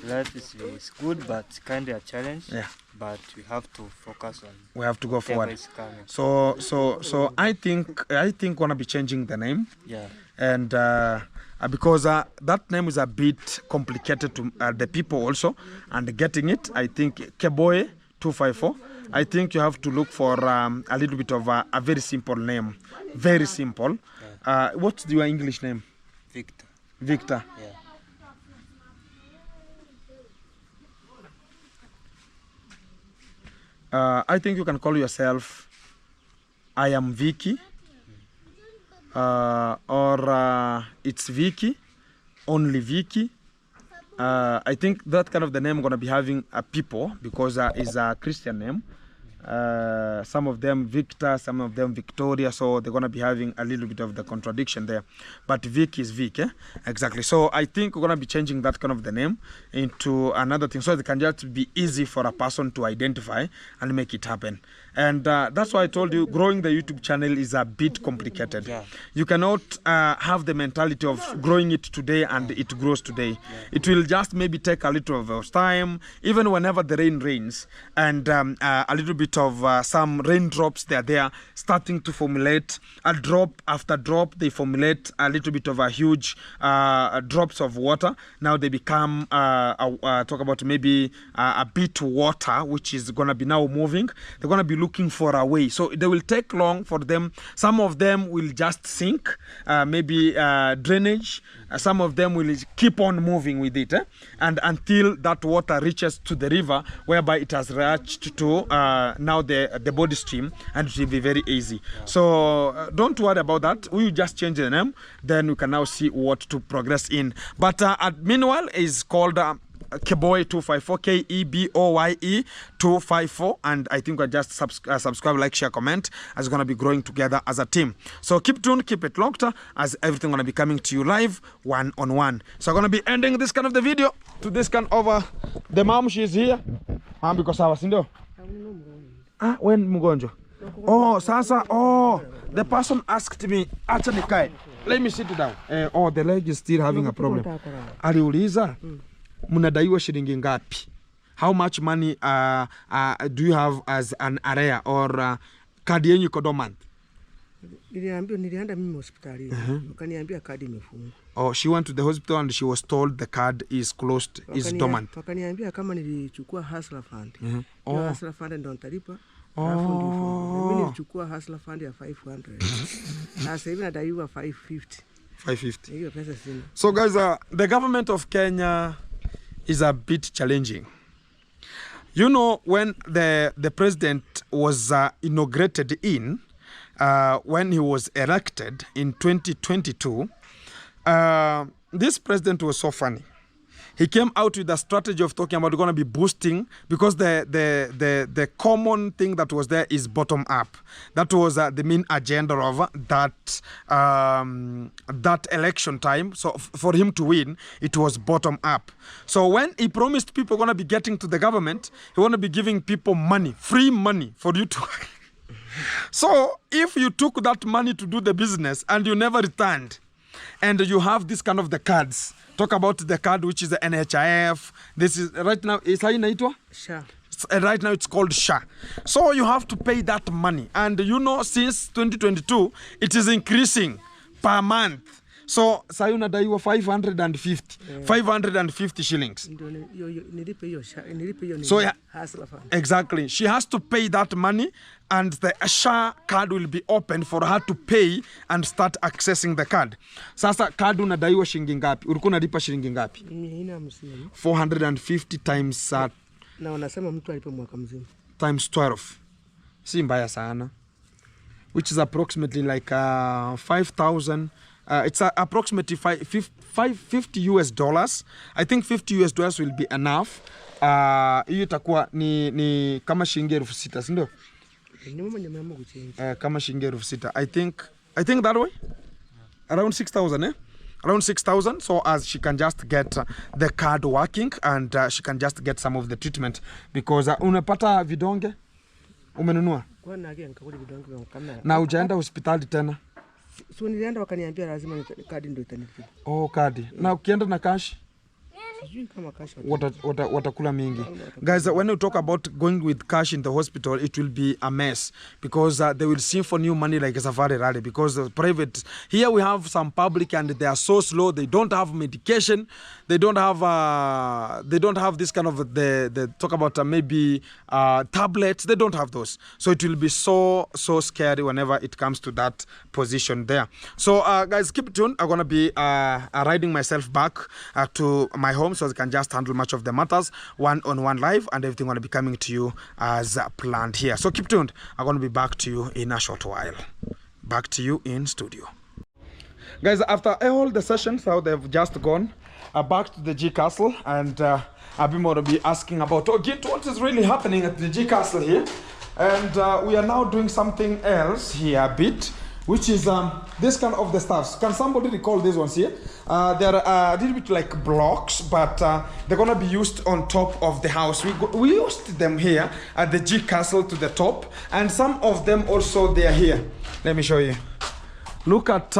Life is good, but kind of a challenge. Yeah. But we have to focus on. We have to go forward. Is coming. So I think gonna be changing the name. Yeah. And because that name is a bit complicated to the people also, and getting it, I think Keboe 254. I think you have to look for a little bit of a very simple name, very simple. Yeah. What's your English name? Victor. Victor. Yeah. I think you can call yourself I am Vicky, or it's Vicky, only Vicky. I think that kind of the name I'm gonna be having people because it's a Christian name. Some of them Victor, some of them Victoria, so they're gonna be having a little bit of the contradiction there. But Vic is Vic, exactly. So I think we're gonna be changing that kind of the name into another thing, so it can just be easy for a person to identify and make it happen. And that's why I told you growing the YouTube channel is a bit complicated. Yeah. You cannot have the mentality of growing it today and it grows today. Yeah. It will just maybe take a little of time, even whenever the rain rains and a little bit of some raindrops, they are there starting to formulate a drop after drop. They formulate a little bit of a huge drops of water. Now they become talk about maybe a bit water, which is going to be now moving. They're going to be looking for a way, so they will take long for them. Some of them will just sink, maybe drainage. Some of them will keep on moving with it, and until that water reaches to the river, whereby it has reached to now the body stream, and it will be very easy. So don't worry about that. We will just change the name, then we can now see what to progress in. But meanwhile, is called Keboe 254, Keboye 254, and I think we'll just subscribe, like, share, comment, as we're going to be growing together as a team. So keep tuned, keep it locked, as everything going to be coming to you live, one-on-one. So I'm going to be ending this kind of the video to this kind of the mom. She's here. Because I was in there. When mgonjwa? Oh, sasa, the person asked me, acha nikae. Let me sit down. The leg is still having a problem. Aliuliza, mnadaiwa shilingi ngapi? How much money do you have as an area or kadi yenyu iko dormant? Nilienda mimi hospitali. Wakaniambia kadi imefungwa. Oh, she went to the hospital and she was told the card is closed, is dormant. Wakaniambia kama nilichukua hustler fund. Hiyo hustler fund ndio nitalipa. Mimi nilichukua hustler fund ya 500. Sasa hivi nadaiwa 550. 550. Hiyo pesa sina. So guys, the government of Kenya is a bit challenging. You know, when the president was inaugurated in, when he was elected in 2022, this president was so funny. He came out with a strategy of talking about going to be boosting, because the common thing that was there is bottom up. That was the main agenda of that election time. So for him to win, it was bottom up. So when he promised people going to be getting to the government, he want to be giving people money, free money for you to. So if you took that money to do the business and you never returned, and you have this kind of the cards, talk about the card which is the NHIF. This is right now, is how inaitwa? SHA. Right now it's called SHA. So you have to pay that money, and you know, since 2022 it is increasing per month. So sahi unadaiwa 550 550 shillings. Ndio nilipe hiyo So yeah, hustler fund. exactly, she has to pay that money and the SHA card will be open for her to pay and start accessing the card. Sasa card unadaiwa shilingi ngapi? Ulikuwa unalipa shilingi ngapi? 450 times na wanasema mtu alipe mwaka mzima times 12. Si mbaya sana, which is approximately like 5,000. It's approximately 50 US dollars. I think 50 US dollars will be enough. Hiyo itakuwa ni kama shilingi 6,000, si ndio? Kama shilingi 6,000. I think that way. Around 6,000, eh? Around 6,000, so as she can just get the card working and she can just get some of the treatment because unapata vidonge umenunua na ujaenda hospitali tena. So nilienda wakaniambia lazima kadi ndio itanilipa. Oh, kadi. Na ukienda na cash? Watakula mingi. Guys, when you talk about going with cash in the hospital, it will be a mess because they will siphon you money like a safari rally because private. Here we have some public and they are so slow. They don't have medication. They don't have this kind of the talk about maybe tablets. They don't have those. So it will be so scary whenever it comes to that position there. So guys, keep tuned. I'm gonna be riding myself back to my home so I can just handle much of the matters one-on-one live and everything gonna be coming to you as planned here. So keep tuned. I'm gonna be back to you in a short while. Back to you in studio. Guys, after all the sessions how they've just gone back to the G Castle and I've been going to be asking about what is really happening at the G Castle here, and we are now doing something else here a bit, which is this kind of the stuffs. Can somebody recall these ones here? They're a little bit like blocks, but they're gonna be used on top of the house. We used them here at the G Castle to the top, and some of them also they are here. Let me show you. Look at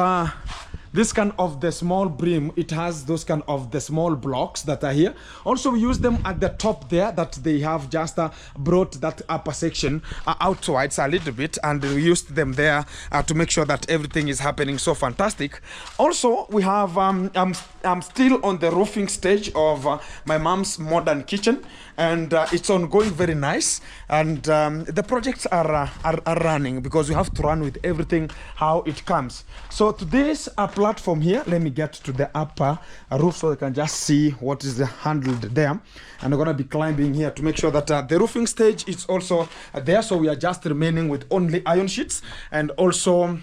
this kind of the small brim. It has those kind of the small blocks that are here. Also we use them at the top there that they have just brought that upper section outwards a little bit, and we used them there to make sure that everything is happening so fantastic. Also we have I'm still on the roofing stage of my mom's modern kitchen, and it's ongoing very nice, and the projects are running because we have to run with everything how it comes. So today's platform here, let me get to the upper roof so you can just see what is handled there, and I'm gonna be climbing here to make sure that the roofing stage is also there. So we are just remaining with only iron sheets and also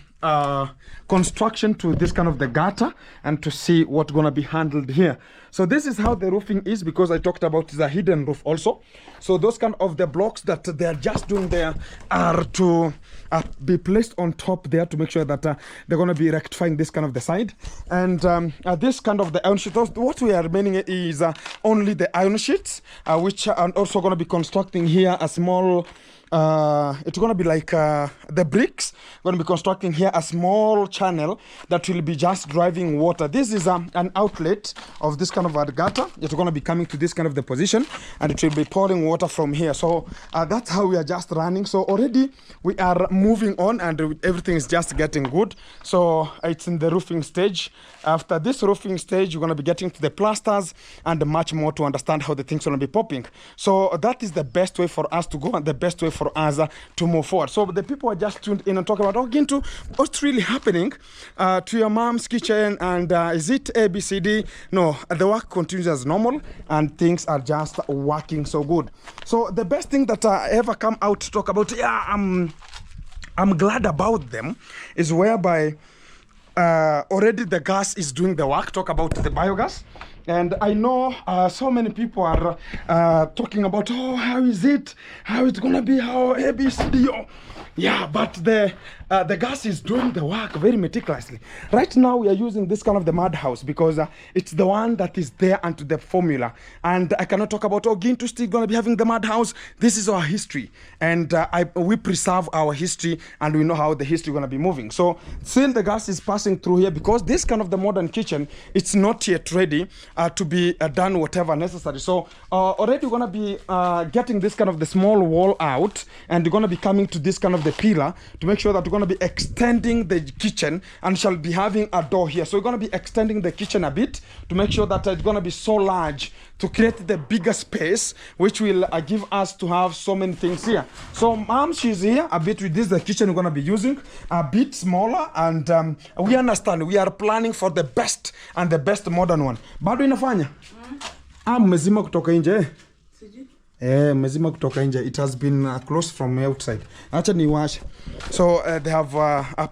construction to this kind of the gutter, and to see what's gonna be handled here. So this is how the roofing is, because I talked about the hidden roof also. So those kind of the blocks that they're just doing there are to be placed on top there to make sure that they're going to be rectifying this kind of the side. And this kind of the iron sheet, what we are remaining is only the iron sheets, which are also going to be constructing here a small it's going to be like the bricks. Going to be constructing here a small channel that will be just driving water. This is an outlet of this kind of a gutter. It's going to be coming to this kind of the position, and it will be pouring water from here. So that's how we are just running. So already we are moving on, and everything is just getting good. So it's in the roofing stage. After this roofing stage, you're going to be getting to the plasters and much more to understand how the things are going to be popping. So that is the best way for us to go, and the best way for us to move forward. So the people are just tuned in and talking about, Gintu, what's really happening to your mom's kitchen, and is it ABCD? No, the work continues as normal, and things are just working so good. So the best thing that I ever come out to talk about, I'm glad about them, is whereby already the gas is doing the work. Talk about the biogas. And I know so many people are talking about, oh, how is it? How it's gonna be? How ABCD? Oh. Yeah, but the gas is doing the work very meticulously. Right now we are using this kind of the madhouse because it's the one that is there and to the formula. And I cannot talk about, oh, Gintu still gonna be having the madhouse. This is our history, and we preserve our history, and we know how the history gonna be moving. So still the gas is passing through here because this kind of the modern kitchen, it's not yet ready to be done whatever necessary. So already we're gonna be getting this kind of the small wall out, and we're gonna be coming to this kind of the pillar to make sure that we're going to be extending the kitchen and shall be having a door here. So we're going to be extending the kitchen a bit to make sure that it's going to be so large to create the bigger space, which will give us to have so many things here. So mom, she's here a bit with this, the kitchen we're going to be using, a bit smaller, and we understand we are planning for the best and the best modern one. Bado inafanya? Mmezima kutoka nje. Mmezima kutoka nje. It has been closed from outside. Acha niwashe. So they have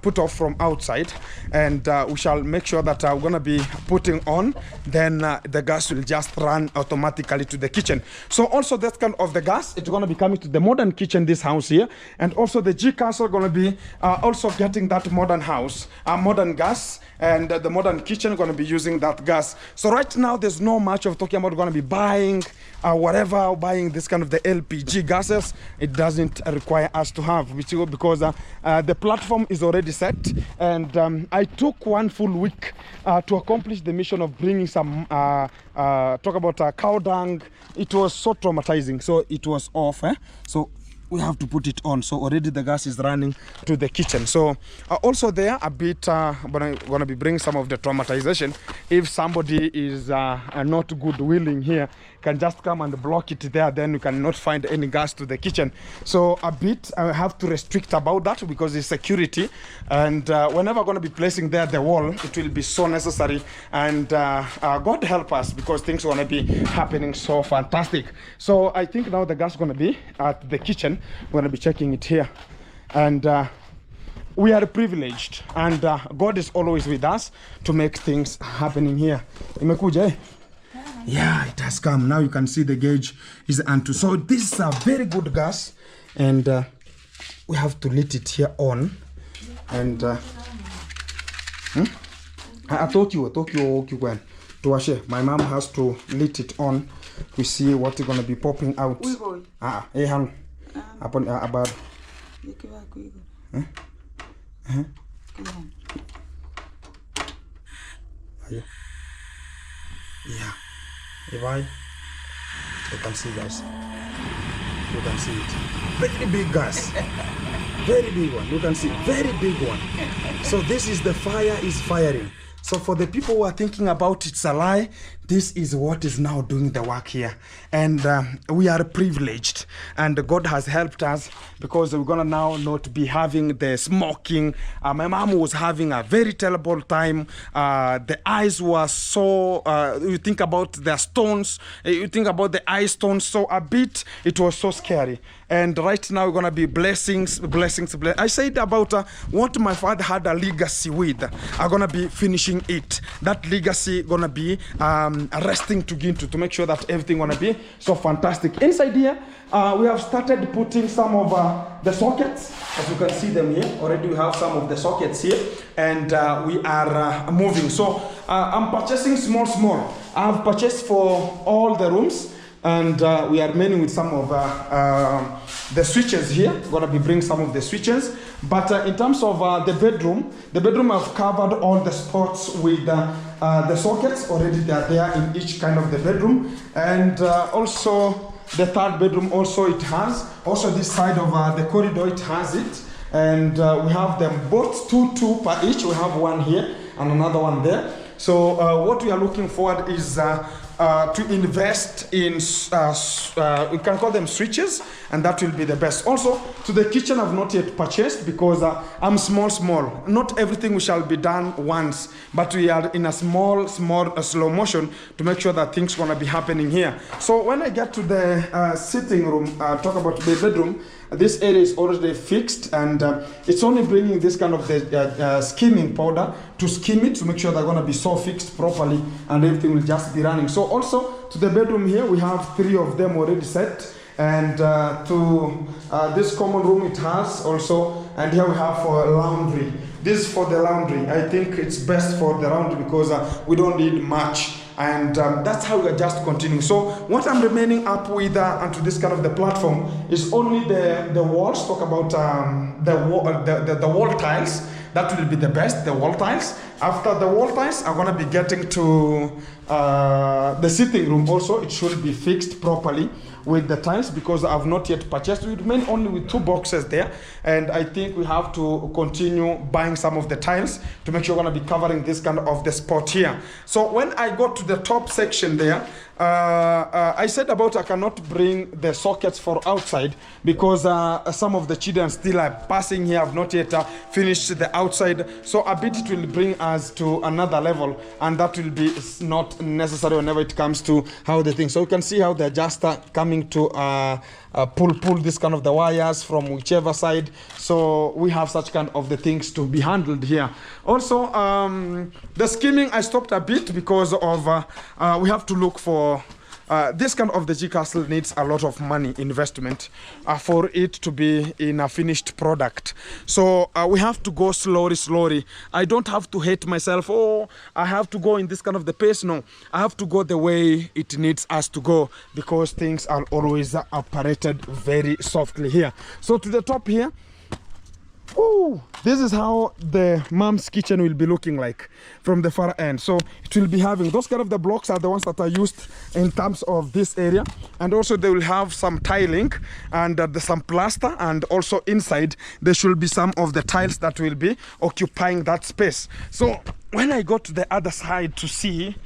put off from outside, and we shall make sure that we're going to be putting on, then the gas will just run automatically to the kitchen. So also that kind of the gas, it's going to be coming to the modern kitchen, this house here, and also the G-cars are going to be also getting that modern house, modern gas, and the modern kitchen going to be using that gas. So right now there's no much of talking about going to be buying whatever, buying this kind of the LPG gases. It doesn't require us to have, because the platform is already set, and I took 1 full week to accomplish the mission of bringing some talk about cow dung. It was so traumatizing, so it was off, so we have to put it on. So already the gas is running to the kitchen. So also there a bit but I'm gonna be bringing some of the traumatization. If somebody is not good willing here, can just come and block it there, then you cannot find any gas to the kitchen. So a bit I have to restrict about that because it's security, and whenever I'm going to be placing there the wall, it will be so necessary, and God help us, because things are going to be happening so fantastic. So I think now the gas is going to be at the kitchen. We're going to be checking it here, and we are privileged, and God is always with us to make things happening here. Imekuja, eh? Yeah, it has come. Now you can see the gauge is onto. So this is a very good gas, and we have to lit it here on. And I thought you when to washe. My mom has to lit it on. We see what is gonna be popping out. Hang upon about. Yeah. You can see, guys. You can see it. Very big gas. Very big one. You can see, very big one. So this is the fire is firing. So for the people who are thinking about it's a lie, this is what is now doing the work here. And we are privileged. And God has helped us, because we're going to now not be having the smoking. My mom was having a very terrible time. The eyes were so, you think about the stones, you think about the eye stones, so a bit, it was so scary. And right now we're going to be blessings. I said about what my father had a legacy with. I'm going to be finishing it. That legacy going to be resting to make sure that everything going to be so fantastic. Inside here, we have started putting some of the sockets. As you can see them here, already we have some of the sockets here, and we are moving. So I'm purchasing small. I have purchased for all the rooms, and we are remaining with some of the switches here. We're going to be bringing some of the switches. But in terms of the bedroom I've covered all the spots with the sockets. Already they are there in each kind of the bedroom. And also the third bedroom also it has. Also this side of the corridor it has it. And we have them both two per each. We have one here and another one there. So what we are looking forward is to invest in, we can call them switches, and that will be the best. Also, to the kitchen I've not yet purchased, because I'm small. Not everything we shall be done once, but we are in a small, slow motion to make sure that things gonna be happening here. So when I get to the sitting room, talk about the bedroom, this area is already fixed, and it's only bringing this kind of the skimming powder to skim it to make sure they're going to be so fixed properly, and everything will just be running. So also to the bedroom here, we have 3 of them already set, and to this common room it has also, and here we have for laundry. This is for the laundry. I think it's best for the laundry because we don't need much. And that's how we are just continuing. So what I'm remaining up with onto this kind of the platform is only the walls. Talk about the wall tiles. That will be the best, the wall tiles. After the wall tiles, I'm gonna be getting to the sitting room also. It should be fixed properly with the tiles because I've not yet purchased. We remain only with 2 boxes there, and I think we have to continue buying some of the tiles to make sure we're going to be covering this kind of the spot here. So when I got to the top section there, I said about I cannot bring the sockets for outside because some of the children still are passing here, have not yet finished the outside. So a bit it will bring us to another level, and that will be not necessary whenever it comes to how the thing. So you can see how they're just coming to pull this kind of the wires from whichever side. So we have such kind of the things to be handled here. Also, the skimming I stopped a bit because of we have to look for this kind of the G Castle needs a lot of money investment for it to be in a finished product. So we have to go slowly. I don't have to hate myself. Oh, I have to go in this kind of the pace. No, I have to go the way it needs us to go because things are always operated very softly here. So to the top here. Oh, this is how the mom's kitchen will be looking like from the far end. So it will be having those kind of the blocks are the ones that are used in terms of this area, and also they will have some tiling and some plaster, and also inside there should be some of the tiles that will be occupying that space. So when I go to the other side to see,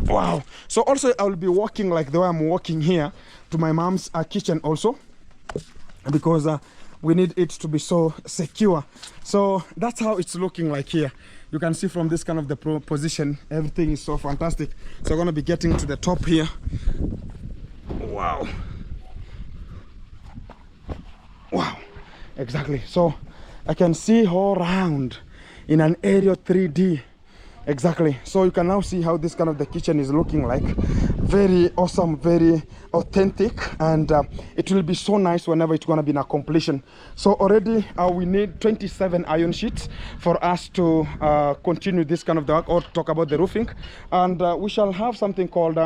wow, so also I will be walking like the way I'm walking here to my mom's kitchen also, because we need it to be so secure. So that's how it's looking like here. You can see from this kind of the position, everything is so fantastic. So I'm gonna be getting to the top here. Wow. Wow, exactly. So I can see all around in an aerial 3D. Exactly. So you can now see how this kind of the kitchen is looking like. Very awesome, very authentic, and it will be so nice whenever it's going to be in a completion. So already we need 27 iron sheets for us to continue this kind of the work, or talk about the roofing. And we shall have something called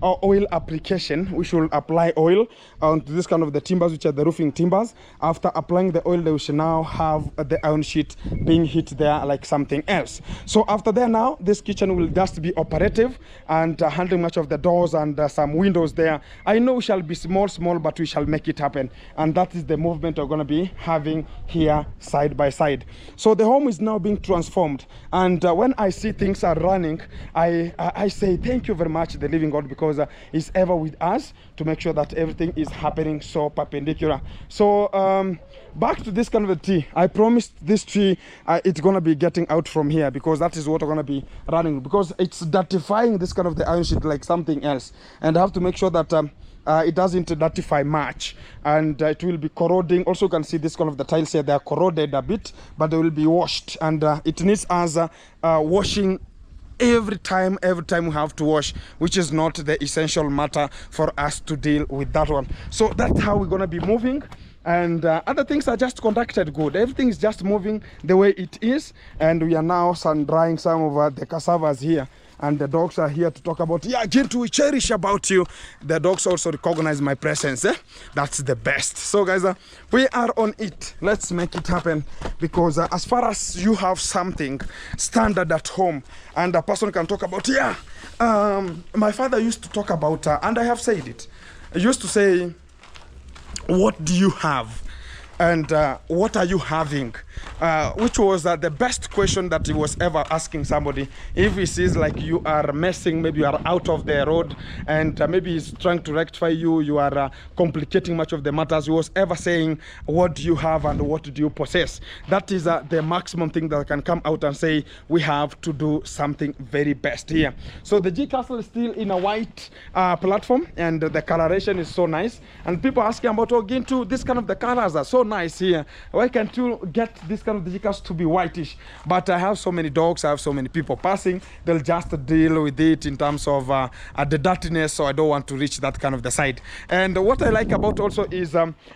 oil application. We should apply oil onto this kind of the timbers, which are the roofing timbers. After applying the oil, they should now have the iron sheet being hit there like something else. So after that, now this kitchen will just be operative and handling much of the doors and some windows there. I know we shall be small, but we shall make it happen. And that is the movement we're going to be having here side by side. So the home is now being transformed. And when I see things are running, I say thank you very much, the living God, because He's ever with us to make sure that everything is happening so perpendicular. So back to this kind of a tree. I promised this tree it's going to be getting out from here, because that is what we're going to be running, because it's dirtifying this kind of the iron sheet like something else. And I have to make sure that it doesn't dirtify much, and it will be corroding. Also, you can see this kind of the tiles here, they are corroded a bit, but they will be washed, and it needs us washing every time we have to wash, which is not the essential matter for us to deal with that one. So that's how we're going to be moving. And other things are just conducted good. Everything is just moving the way it is. And we are now sun drying some of the cassavas here. And the dogs are here to talk about, yeah, Gintu, we cherish about you. The dogs also recognize my presence. That's the best. So guys, we are on it. Let's make it happen. Because as far as you have something standard at home, and a person can talk about, yeah, my father used to talk about, and I have said it. He used to say, what do you have? And what are you having? Which was the best question that he was ever asking somebody. If he sees like you are messing, maybe you are out of the road, and maybe he's trying to rectify you, you are complicating much of the matters. He was ever saying, what do you have and what do you possess? That is the maximum thing that can come out and say, we have to do something very best here. So the G Castle is still in a white platform, and the coloration is so nice. And people asking about, oh, Gintu, this kind of the colors are so nice here. Why can't you get this kind of the G Castle to be whitish? But I have so many dogs, I have so many people passing, they'll just deal with it in terms of the dirtiness, so I don't want to reach that kind of the side. And what I like about also is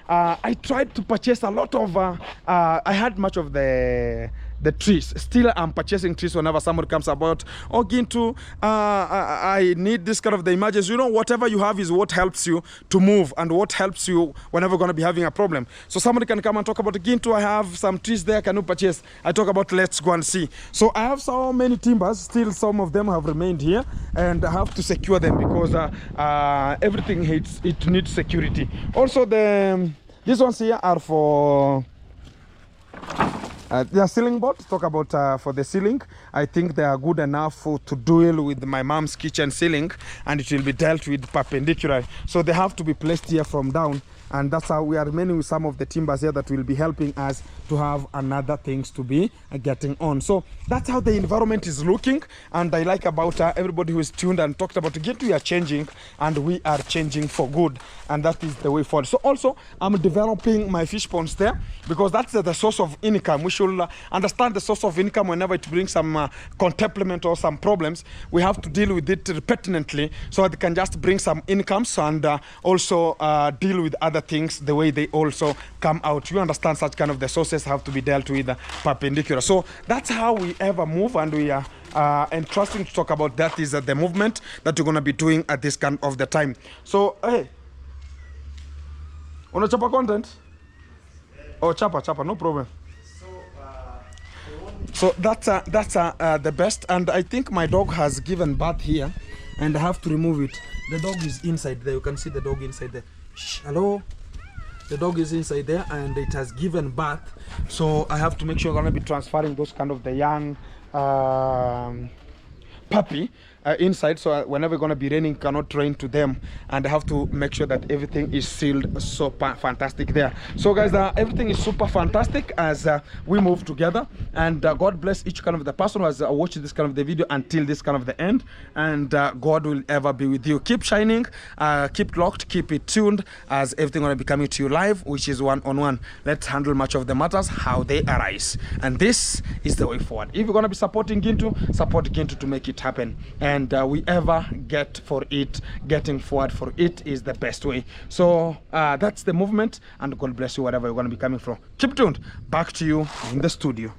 I tried to purchase a lot of I had much of the the trees. Still, I'm purchasing trees whenever someone comes about. Oh, Gintu, I need this kind of the emergency. You know, whatever you have is what helps you to move and what helps you whenever you're going to be having a problem. So somebody can come and talk about, Gintu, I have some trees there, can you purchase? I talk about, let's go and see. So I have so many timbers. Still, some of them have remained here, and I have to secure them because everything it needs security. Also, these ones here are for the ceiling board. Talk about for the ceiling. I think they are good enough to deal with my mom's kitchen ceiling, and it will be dealt with perpendicular. So they have to be placed here from down, and that's how we are remaining with some of the timbers here that will be helping us to have another things to be getting on. So that's how the environment is looking, and I like about everybody who is tuned and talked about we are changing, and we are changing for good, and that is the way forward. So also I'm developing my fish ponds there because that's the source of income. We should understand the source of income. Whenever it brings some contemplament or some problems, we have to deal with it repetitively so that it can just bring some incomes, and also deal with other things the way they also come out. You understand, such kind of the sources have to be dealt with perpendicular. So that's how we ever move, and we are entrusting to talk about that is the movement that you're going to be doing at this kind of the time. So hey, unachapa content? Oh, chapa, no problem. So that's the best, and I think my dog has given birth here, and I have to remove it. The dog is inside there. You can see the dog inside there. Shh, hello. The dog is inside there, and it has given birth. So I have to make sure I'm gonna be transferring those kind of the young puppy inside, so whenever we're going to be raining, cannot rain to them, and I have to make sure that everything is sealed super fantastic there. So guys, everything is super fantastic as we move together, and God bless each kind of the person who has watched this kind of the video until this kind of the end, and God will ever be with you. Keep shining, keep locked, keep it tuned, as everything going to be coming to you live, which is one-on-one. Let's handle much of the matters how they arise, and this is the way forward. If you're going to be supporting Gintu, support Gintu to make it happen, and we ever get for it, getting forward for it is the best way. So that's the movement, and God bless you wherever you're going to be coming from. Keep tuned. Back to you in the studio.